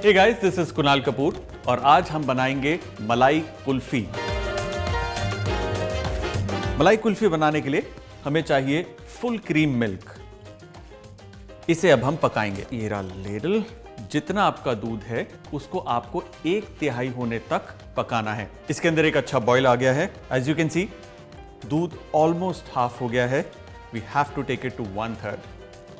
Hey guys, this is Kunal Kapoor और आज हम बनाएंगे मलाई कुल्फी। मलाई कुल्फी बनाने के लिए हमें चाहिए फुल क्रीम मिल्क। इसे अब हम पकाएंगे। ये रहा लेडल। जितना आपका दूध है उसको आपको 1/3 होने तक पकाना है। इसके अंदर एक अच्छा बॉईल आ गया है। एज यू कैन सी दूध ऑलमोस्ट हाफ हो गया है। We have to take it to 1/3।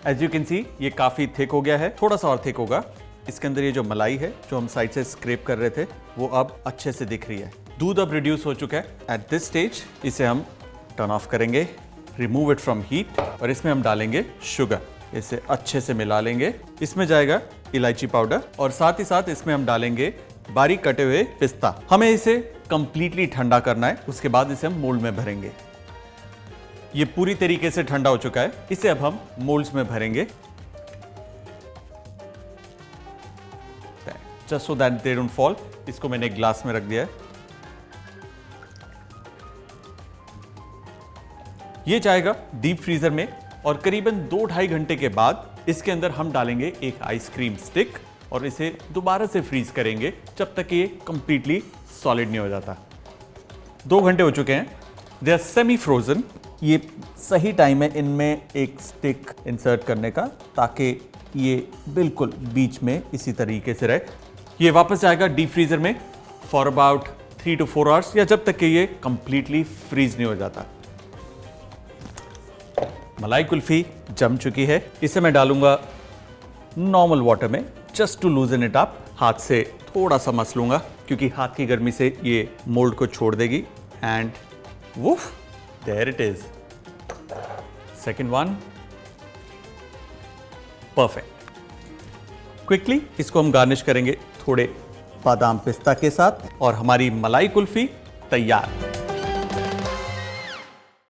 As you can see ये काफी थिक हो गया है, थोड़ा सा और थिक होगा। इसके अंदर ये जो मलाई है जो हम साइड से स्क्रैप कर रहे थे वो अब अच्छे से दिख रही है। दूध अब रिड्यूस हो चुका है। एट दिस स्टेज इसे हम टर्न ऑफ करेंगे, रिमूव इट फ्रॉम हीट और इसमें हम डालेंगे शुगर। इसे अच्छे से मिला लेंगे। इसमें जाएगा इलायची पाउडर और साथ ही साथ इसमें हम डालेंगे बारीक कटे हुए पिस्ता। हमें इसे कंप्लीटली ठंडा करना है, उसके बाद इसे हम मोल्ड में भरेंगे। ये पूरी तरीके से ठंडा हो चुका है। इसे अब हम मोल्ड्स में भरेंगे just so that they don't fall. इसको मैंने एक ग्लास में रख दिया है। ये जाएगा डीप फ्रीजर में और करीबन 2-2.5 घंटे के बाद इसके अंदर हम डालेंगे एक आइसक्रीम स्टिक और इसे दोबारा से फ्रीज करेंगे जब तक ये कंप्लीटली सॉलिड नहीं हो जाता। 2 घंटे हो चुके हैं। They are semi frozen. ये सही टाइम है इनमें एक स्टिक इंसर्ट करने का ताकि ये बिल्कुल बीच में इसी तरीके से रहे। ये वापस जाएगा डीप फ्रीजर में फॉर अबाउट 3 to 4 आवर्स या जब तक कि ये कंप्लीटली फ्रीज नहीं हो जाता। मलाई कुल्फी जम चुकी है। इसे मैं डालूंगा नॉर्मल वाटर में just to loosen it up. हाथ से थोड़ा सा मस लूंगा क्योंकि हाथ की गर्मी से ये मोल्ड को छोड़ देगी। And woof, there it is. Second one, perfect. Quickly इसको हम गार्निश करेंगे थोड़े बादाम पिस्ता के साथ और हमारी मलाई कुल्फी तैयार।